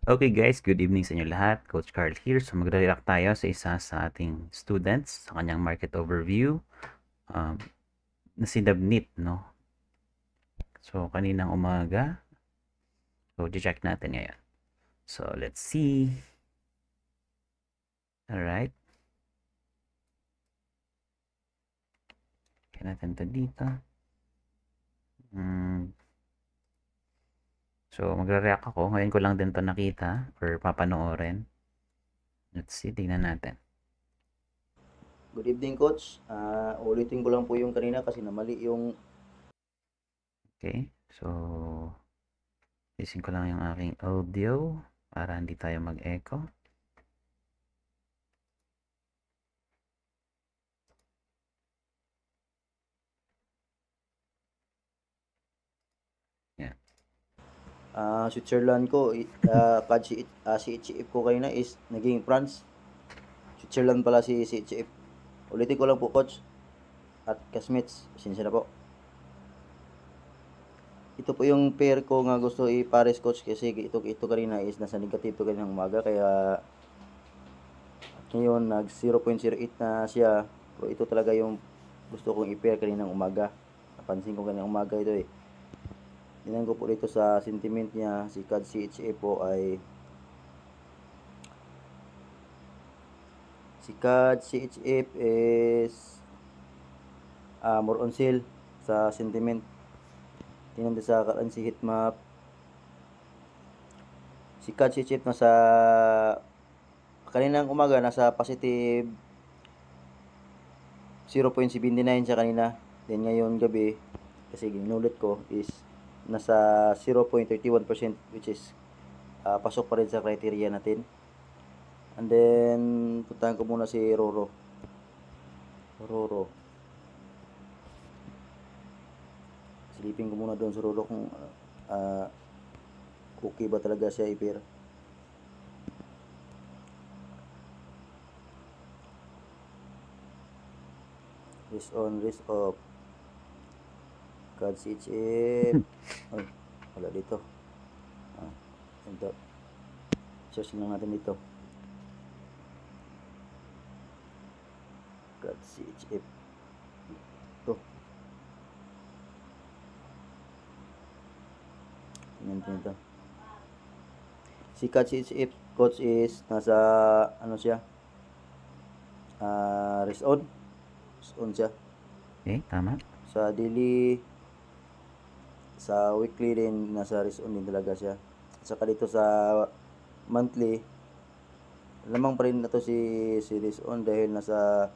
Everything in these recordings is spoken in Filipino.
Okay guys, good evening sa inyo lahat. Coach Carl here. So magre-react tayo sa isa sa ating students sa kanyang market overview um, na si Dabnit, no? So kaninang umaga. So check natin ngayon. So let's see. Alright. Kaya natin to dito. So magre-react ako. Ngayon ko lang din to nakita or papanoorin. Let's see, tingnan natin. Good evening, Coach. Ulitin ko lang po yung kanina kasi namali yung... Okay, so isin ko lang yung aking audio para hindi tayo mag-echo. Yeah. Switzerland ko, CHF ko kanina is naging France. Switzerland pala si CHF. Ulitin ko lang po, Coach. At Kasmits, pasensya na po. Ito po yung pair ko nga gusto i-pares, Coach, kasi ito kanina is nasa negative to kanina umaga. Kaya ngayon nag 0.08 na siya. Pero ito talaga yung gusto kong i-pair kaninang umaga. Napansin ko kaninang umaga ito eh. Tingnan ko po dito sa sentiment niya, si CAD CHF po ay si CAD CHF is more on sale sa sentiment. Tingnan din sa currency heat map. Si CAD CHF nasa kaninang umaga nasa positive 0.79 siya kanina. Then ngayon gabi kasi ginulit ko is nasa 0.31% which is pasok pa rin sa criteria natin. And then puntahan ko muna si Roro. Silipin ko muna doon sa Roro kung okay ba talaga siya i-pair. Risk on, risk off. CAD CHF. Ay, wala dito. Ito. Search lang natin dito. CAD CHF. Ito. Tingnan ito. Si CAD CHF coach is nasa ano siya? Risk on. Risk on siya. Okay, tama. Sa daily, sa weekly din nasa risk on din talaga siya. Saka dito sa monthly, lamang pa rin na to si risk on dahil nasa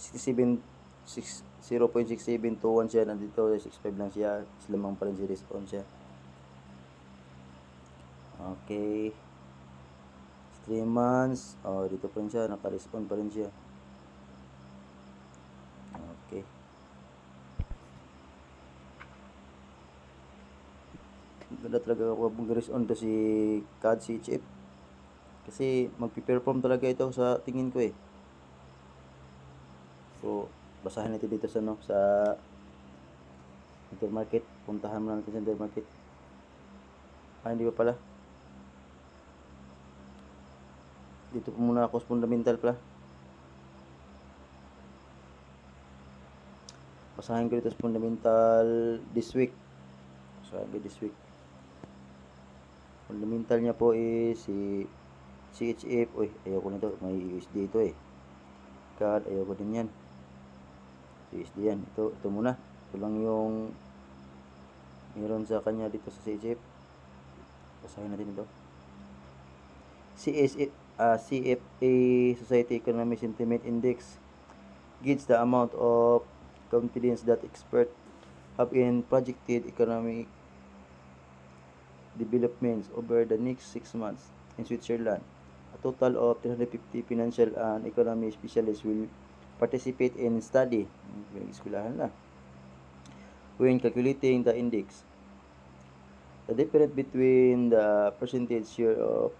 67 0.6721 siya, nandito 65 lang siya, lamang pa rin si risk on siya. Okay, 3 months, dito pa rin siya, naka-risk on pa rin siya. Okay, ganda talaga ako mag-risk on to si CAD CHF kasi magpi-perform talaga ito sa tingin ko eh. So basahin natin dito sa intermarket. Puntahan muna natin sa intermarket. Hindi pa pala. Dito po muna ako sa fundamental pala. Basahin ko dito sa fundamental this week. Sabi this week. Fundamental niya po is si CHF. Uy, ayoko nito. May USD ito eh. CAD, ayoko din yan. USD yan. Ito muna. Ito lang yung meron sa kanya dito sa CHF. Basahin natin ito. CFA Society Economic Sentiment Index gauges the amount of confidence that experts have in projected economic developments over the next 6 months in Switzerland. A total of 350 financial and economy specialists will participate in study. When calculating the index, the difference between the percentage share of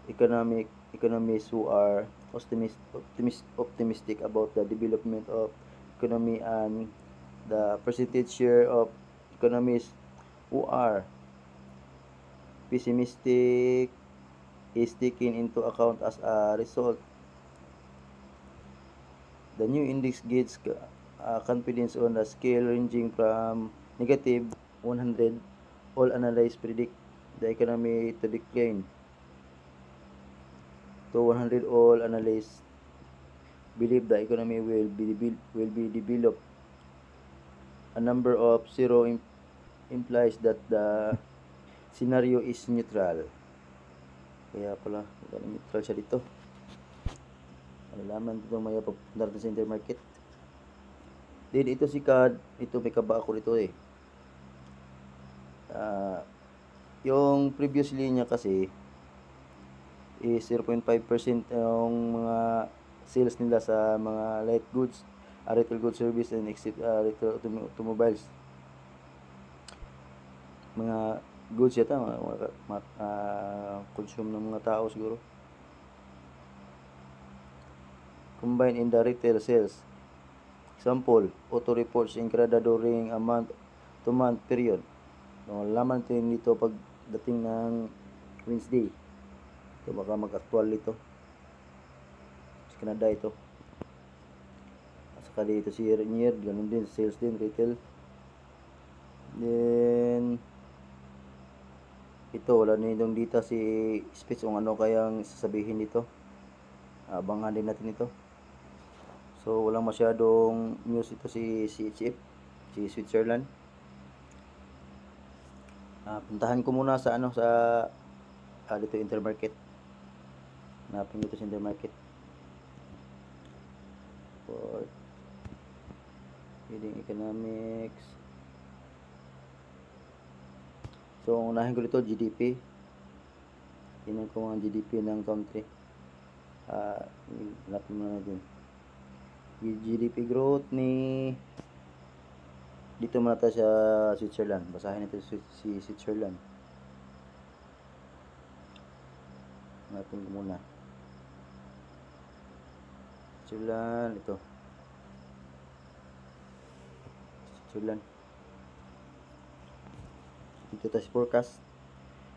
economists who are optimistic about the development of economy and the percentage share of economists who are pessimistic is taken into account as a result. The new index gauges confidence on a scale ranging from negative 100, all analysts predict the economy to decline, to 100, all analysts believe the economy will be developed. A number of zero implies that the scenario is neutral. Kaya pala, neutral siya dito. Malalaman dito maya papunta natin sa intermarket. Then ito si CAD, ito may kaba ako dito eh. Yung previous linya kasi is 0.5% yung mga sales nila sa mga light goods, retail goods service and retail automobiles. Mga goods yata, mga consume ng mga tao siguro. Combined in the retail sales. Example, auto reports incurred during a month-to-month period. Laman natin dito pagdating ng Wednesday. Ito baka mag-actual dito. Sa Canada ito. Saka dito si year, ganun din, sales din, retail. Then, ito, wala na itong data si speech kung ano kayang sasabihin dito. Abangan din natin ito. So, walang masyadong news ito si CHF, si Switzerland. Puntahan ko muna sa dito intermarket. Hanapin dito sa intermarket. For reading economics. So, unahin ko dito GDP. Tingnan ko ang GDP ng country. Hanapin muna natin. GDP growth ni dito muna tayo sa Switzerland. Basahin natin si Switzerland. Hanapin ko muna. Switzerland, ito. Switzerland. Dito tayo sa forecast.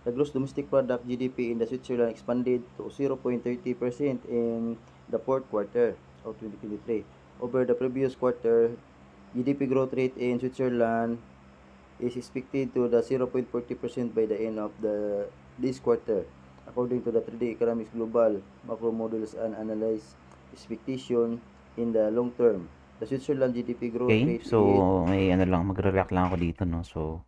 The gross domestic product GDP in the Switzerland expanded to 0.30% in the fourth quarter of 2023. Over the previous quarter, GDP growth rate in Switzerland is expected to the 0.40% by the end of this quarter, according to the 3D Economics Global Macro Models and Analyze expectation in the long term. The Switzerland GDP growth Okay, rate so is may magre-react lang ako dito, no? So,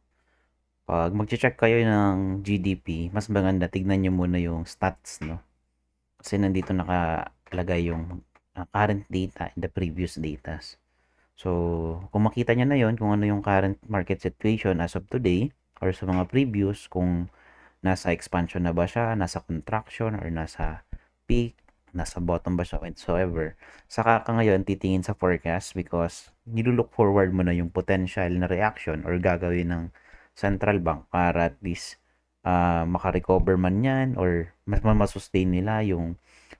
pag mag-check kayo ng GDP, mas maganda tignan nyo muna yung stats, no? Kasi nandito nakalagay yung current data and the previous data. So, kung makita nyo na yon kung ano yung current market situation as of today, or sa mga previous, kung nasa expansion na ba siya, nasa contraction, or nasa peak, nasa bottom ba siya, whatsoever. Saka ka ngayon titingin sa forecast because nilulook forward mo na yung potential na reaction or gagawin ng central bank para at least makarecover man yan or mas masustain nila yung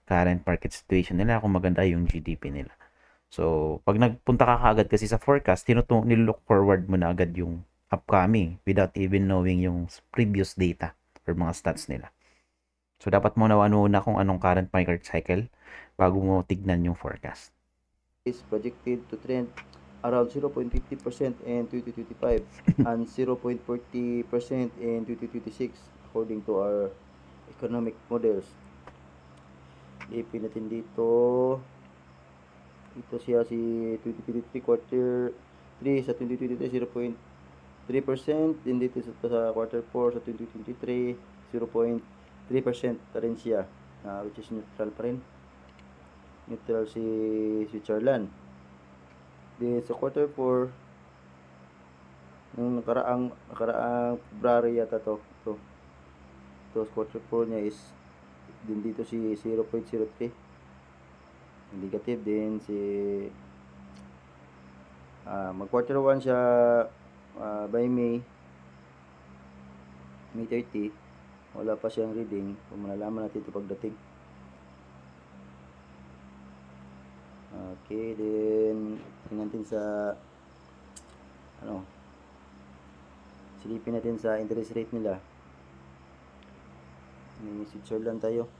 current market situation nila kung maganda yung GDP nila. So, pag nagpunta ka kaagad kasi sa forecast, nilook forward mo na agad yung upcoming without even knowing yung previous data or mga stats nila. So, dapat mo na kung anong current market cycle bago mo tignan yung forecast. is projected to trend around 0.50% in 2025 and 0.40% in 2026 according to our economic models. Ipin natin dito. Ito siya si 2023 quarter 3 sa 2023 0.3%, din dito sa quarter 4 sa 2023 0.3% pa rin siya, which is neutral pa rin. Neutral si Switzerland. Then sa quarter 4 nung nakaraang February yata to quarter 4 niya is din dito si 0.03 negative din si mag quarter 1 siya by May 30. Wala pa siyang reading, kung malalaman natin ito pagdating. Okay, then tingnan natin sa silipin natin sa interest rate nila. May Switzerland tayo.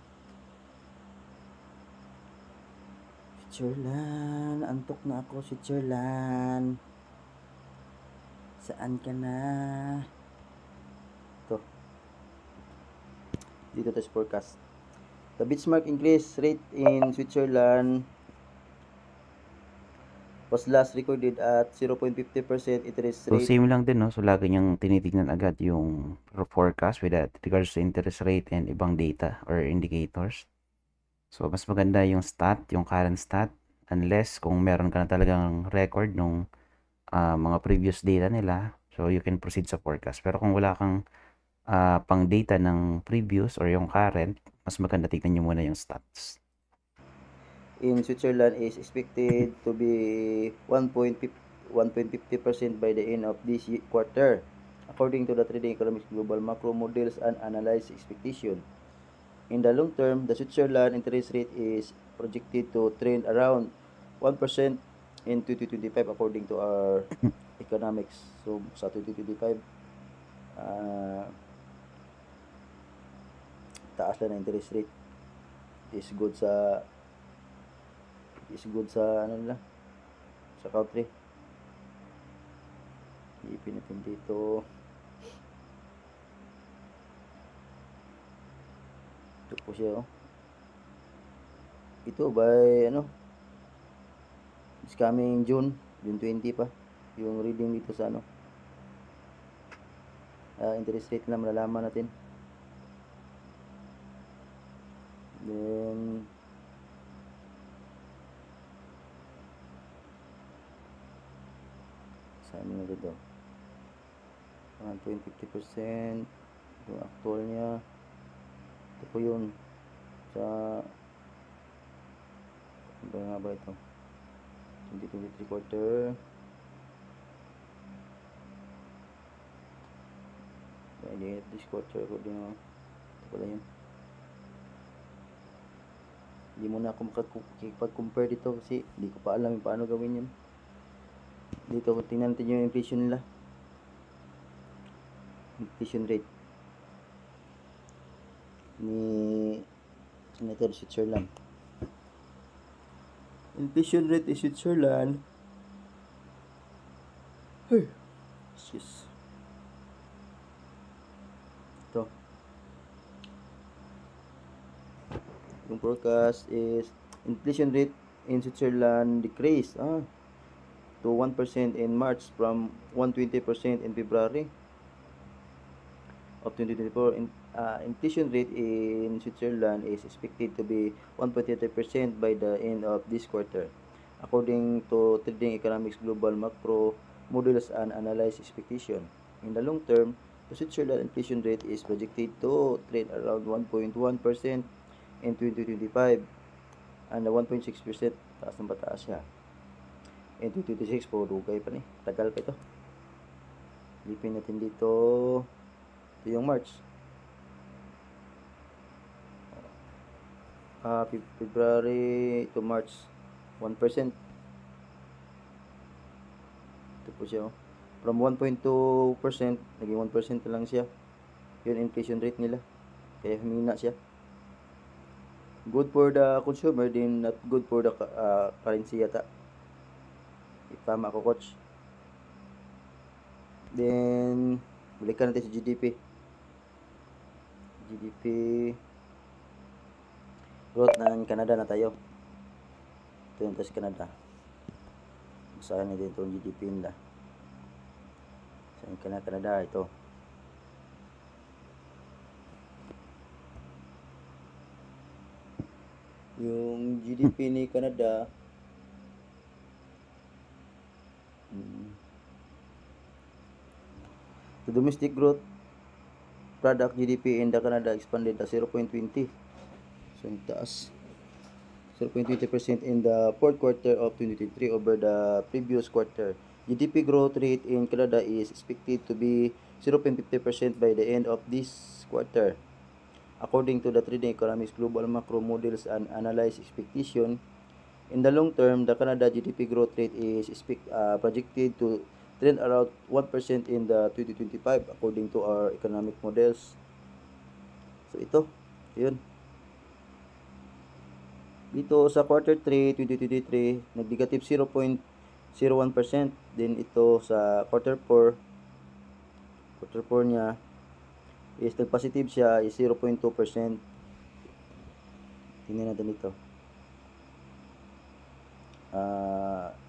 Switzerland, antok na ako, Switzerland. Saan ka na? Ito. Dito tayo sa forecast. The benchmark increase rate in Switzerland was last recorded at 0.50% interest So, rate. same lang din, no? So, lagi niyang tinitignan agad yung forecast with regards to interest rate and ibang data or indicators. So, mas maganda yung stat, yung current stat, unless kung meron ka na talagang record nung mga previous data nila, so you can proceed sa forecast. Pero kung wala kang pang data ng previous or yung current, mas maganda tignan nyo muna yung stats. In Switzerland is expected to be 1.50% by the end of this quarter, according to the Trading Economics Global Macro Models and Analysis Expectation. In the long term, the Switzerland interest rate is projected to trend around 1% in 2025 according to our economics. So, sa 2025, taas lang na interest rate. Is good sa ano nila, sa country. Iipin natin dito. Ito po siya, oh. Ito by it's coming June 20 pa yung reading dito sa interest rate na malalaman natin. Then saan nyo dito? 1.50% yung actual niya. Ito po yun sa ano nga ba ito? 2023 quarter. By the end of this quarter, ito pala yun. Hindi muna ako makapag-compare dito kasi hindi ko pa alam yung paano gawin yun. Dito, tingnan natin yung inflation nila. Inflation rate ni Senator Switzerland. Inflation rate in Switzerland. Excuse. Ito. Yung forecast is inflation rate in Switzerland decreased to 1% in March from 120% in February of 2024. Inflation rate in Switzerland is expected to be 1.30% by the end of this quarter, according to Trading Economics Global Macro Models and Analysis Expectation. In the long term, the Switzerland inflation rate is projected to trend around 1.1% in 2025 and 1.6%, taas ng pataas siya. In 2026 po, dugay pa ni. Tagal pa ito. Lipin natin dito. Ito yung March. February to March, 1%. Ito po siya. From 1.2%, naging 1% na lang siya. Yun inflation rate nila. Kaya humina siya. Good for the consumer, din not good for the currency yata. Tama ako, coach. Then, balikan natin sa GDP. GDP growth ng Canada na tayo. Ito yung sa Canada. Basahan natin itong GDP nila. Saan ka na Canada? Ito. Yung GDP ni Canada, the domestic growth product GDP in the Canada expanded to 0.20. So, yung taas. 0.20% in the fourth quarter of 2023 over the previous quarter. GDP growth rate in Canada is expected to be 0.50% by the end of this quarter, according to the Trading Economics Global Macro Models and Analysis Expectation. In the long term, the Canada GDP growth rate is projected to trend around 1% in the 2025 according to our economic models. So ito, Yun. Dito sa quarter 3, 2023, nag-negative 0.01%. Then ito sa quarter 4 niya is nag-positive siya is 0.2%. Tingnan natin ito.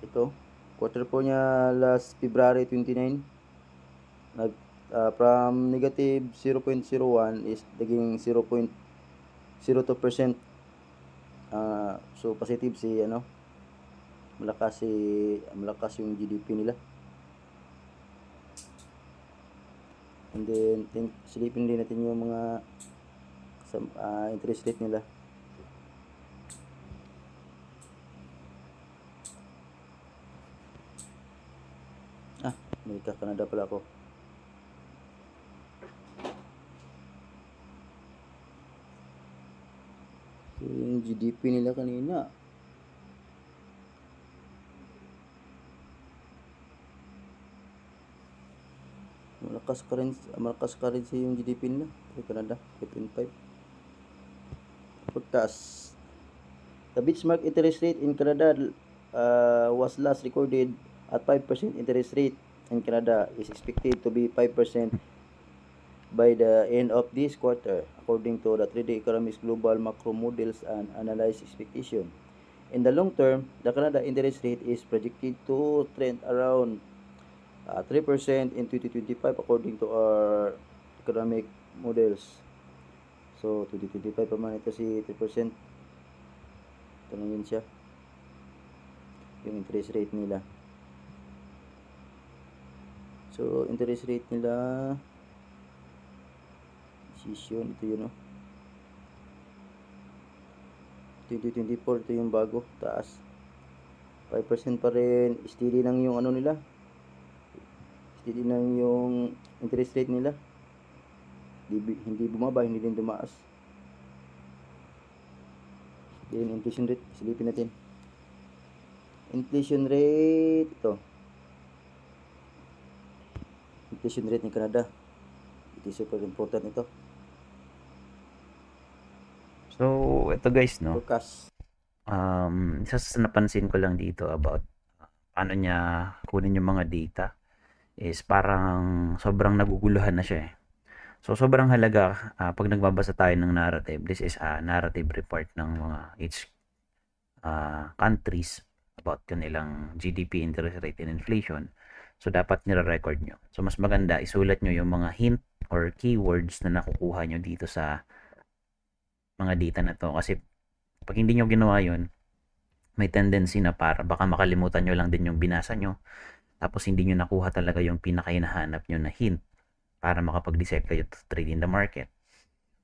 Ito, quarter 4 niya last February 29, from negative 0.01 is naging 0.02%. So positive si malakas yung GDP nila. And then silipin din natin yung mga interest rate nila. Amerika, Canada pala ako. So, yung GDP nila kanina, malakas currency yung GDP nila sa Canada, 5.5. Forecast. The benchmark interest rate in Canada was last recorded at 5% interest rate in Canada is expected to be 5% by the end of this quarter, according to the 3D Economics Global Macro Models and Analysis Expectation. In the long term, the Canada interest rate is projected to trend around 3% in 2025 according to our economic models. So, 2025 pa man ito si 3%. Ito na yun siya. Yung interest rate nila. So, interest rate nila, decision, ito yun 2024, ito yung bago, taas. 5% pa rin, steady lang yung nila. Steady lang yung interest rate nila. Hindi bumaba, hindi din tumaas. Then, inflation rate, silipin natin. Inflation rate, ito. Inflation rate ng Canada. It is super important ito. So, ito guys, no? Forecast. Isa sa napansin ko lang dito about paano niya kunin yung mga data is parang sobrang naguguluhan na siya eh. So, sobrang halaga pag nagbabasa tayo ng narrative. This is a narrative report ng mga each countries about kanilang GDP, interest rate, and inflation. So, dapat nire-record nyo. So, mas maganda, isulat nyo yung mga hint or keywords na nakukuha nyo dito sa mga data na to. Kasi, pag hindi nyo ginawa yun, may tendency na baka makalimutan nyo lang din yung binasa nyo. Tapos, hindi nyo nakuha talaga yung pinakahinahanap nyo na hint para makapag-decide kayo to trade in the market.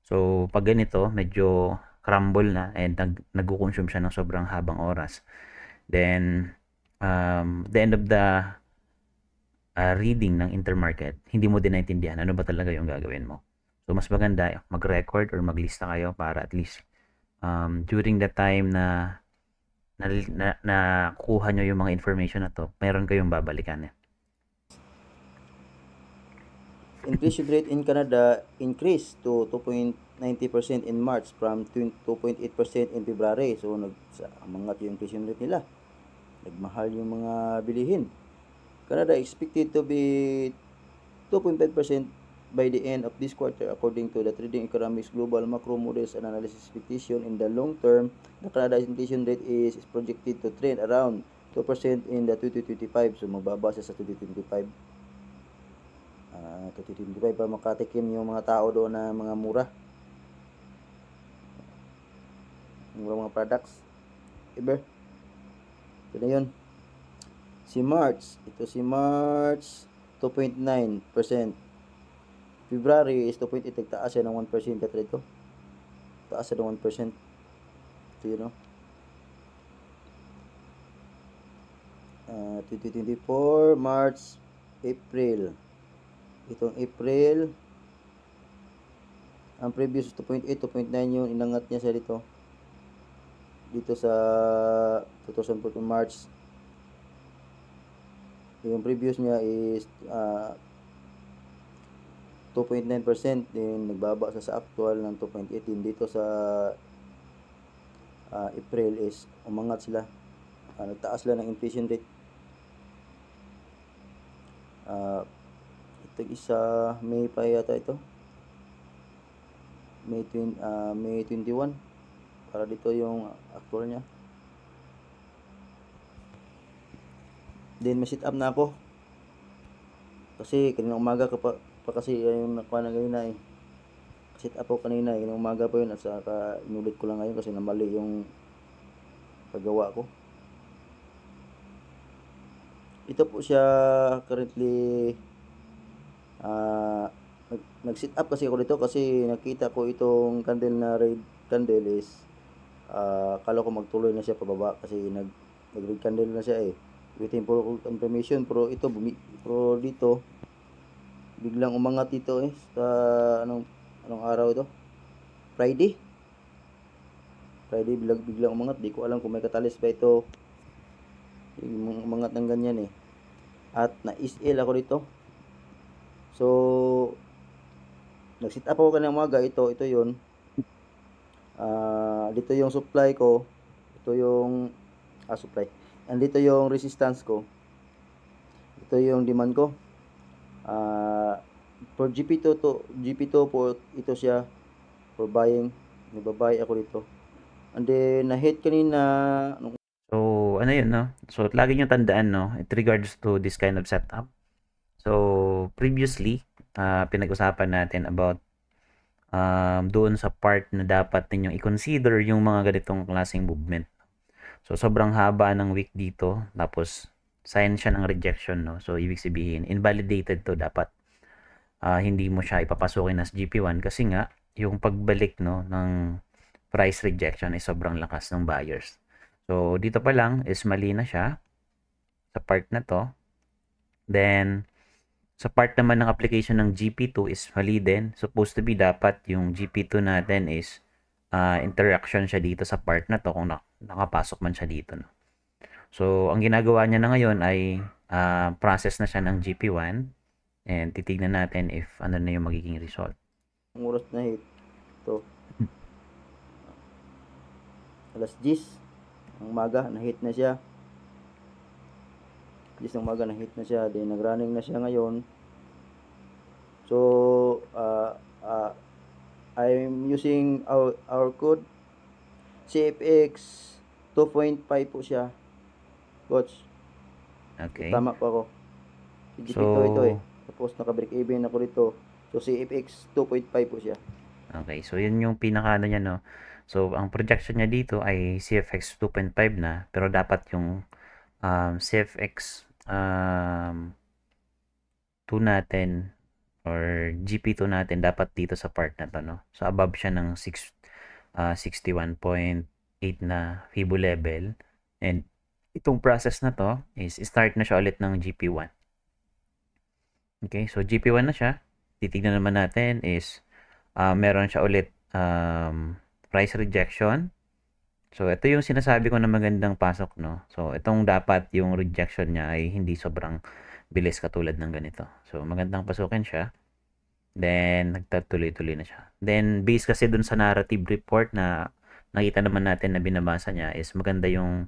So, pag ganito, medyo crumble na and nag-consume siya ng sobrang habang oras. Then, the end of the reading ng intermarket, hindi mo din naintindihan ano ba talaga yung gagawin mo. So, mas maganda mag-record or maglista kayo para at least during the time na kuha nyo yung mga information na to, meron kayong babalikan. Inflation rate in Canada increased to 2.90% in March from 2.8% in February. So, umangat yung inflation rate nila. Nagmahal yung mga bilihin. Canada expected to be 2.5% by the end of this quarter according to the Trading Economics Global Macro Models and Analysis Expectation. In the long term, the Canada inflation rate is projected to trend around 2% in the 2025. So, mababa siya sa 2025. 2025 pa makatikim yung mga tao doon na mga mura mga products. Iba. Ito na yun. Si March 2.9%. February is 2.8. Taas siya ng 1%. Katrade ko. Taas siya ng 1%. Ito yun 2024, March, April. Itong April, ang previous 2.8, 2.9 yung inangat niya siya dito sa 2014 March. Yung previous niya is 2.9%, then nagbaba sa actual ng 2.18. Dito sa April is umangat sila, nagtaas sila ng inflation rate. Ito isa May pa yata ito, May 21 para dito yung actual niya. Then may sit up na ako kasi kanina umaga pa kasi yung nakuha na kanina sit up ako kanina kanina umaga pa yun at saka inulit ko lang ngayon kasi namali yung paggawa ko. Ito po siya currently, nag-sit up kasi ako dito kasi nakita ko itong candle na red candle is kala ko magtuloy na siya pababa kasi nag-red candle na siya waiting for confirmation, pero ito pero dito biglang umangat dito sa anong araw ito, Friday biglang umangat. Di ko alam kung may catalyst ba ito yung umangat ng ganyan at na-SL ako dito. So nag-sit up ako kanina umaga. Ito yun, dito yung supply ko, ito yung supply, and dito yung resistance ko, ito yung demand ko. For GP2 po ito siya for buying. Nagbabuy ako dito, and then na-hit kanina. So, ano yun, no? So, lagi nyo tandaan, no? It regards to this kind of setup. So, previously, pinag-usapan natin about doon sa part na dapat ninyong i-consider yung mga ganitong klaseng movement. So, sobrang haba ng wick dito. Tapos, sign siya ng rejection, no? So, ibig sabihin, invalidated to dapat. Hindi mo siya ipapasukin as GP1 kasi nga, yung pagbalik, no, ng price rejection ay sobrang lakas ng buyers. So, dito pa lang is mali na siya sa part na to. Then, sa part naman ng application ng GP2 is mali din. Supposed to be dapat yung GP2 natin is interaction siya dito sa part na to kung nakapasok man siya dito. No? So, ang ginagawa niya na ngayon ay process na siya ng GP1 and titignan natin if ano na yung magiging result. Ang oras na hit ito, alas 10 ang umaga, na-hit na siya. 10 ng umaga, na-hit na siya. Then, nag-running na siya ngayon. So, I'm using our code. CFX 2.5 po siya. Coach. Okay. Tama po ako. So, ito Tapos, naka-break even ako dito. So, CFX 2.5 po siya. Okay. So, yun yung pinaka niya, no? So, ang projection niya dito ay CFX 2.5 na, pero dapat yung CFX 2 natin or GP2 natin dapat dito sa part na to, no? So, above siya ng 61.8 na Fibo level. And, itong process na to is start na siya ulit ng GP1. Okay, so GP1 na siya. Titignan naman natin is meron siya ulit price rejection. So, ito yung sinasabi ko na magandang pasok, no? So, itong dapat yung rejection niya ay hindi sobrang bilis katulad ng ganito. So, magandang pasukin siya. Then, nagtatuloy-tuloy na siya. Then, based kasi dun sa narrative report na nakita naman natin na binabasa niya is maganda yung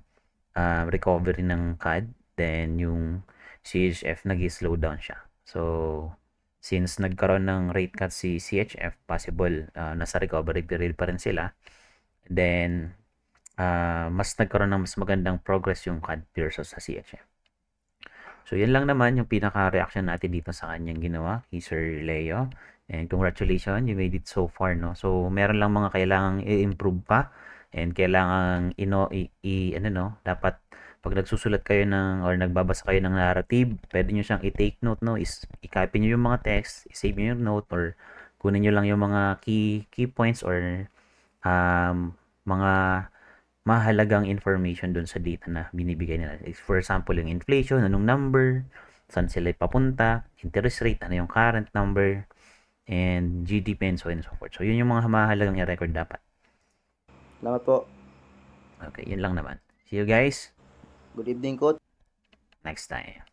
recovery ng CAD. Then, yung CHF nag-slow down siya. So, since nagkaroon ng rate cut si CHF, possible nasa recovery period pa rin sila. Then, mas nagkaroon ng mas magandang progress yung CAD versus sa CHF. So, yan lang naman yung pinaka-reaction natin dito sa kanyang ginawa, kay Sir Leo. And congratulations, you made it so far, no? So, meron lang mga kailangang i-improve pa. And kailangang, dapat pag nagsusulat kayo or nagbabasa kayo ng narrative, pwede nyo siyang i-take note, no? I-copy nyo yung mga text, i-save nyo yung note, or kunin nyo lang yung mga key points or mga mahalagang information dun sa data na binibigay nila. For example, yung inflation, anong number, saan sila papunta, interest rate, ano yung current number, and GDP and so on and so forth. So, yun yung mga mahalagang i-record dapat. Salamat po. Okay, yun lang naman. See you guys. Good evening, Coach. Next time.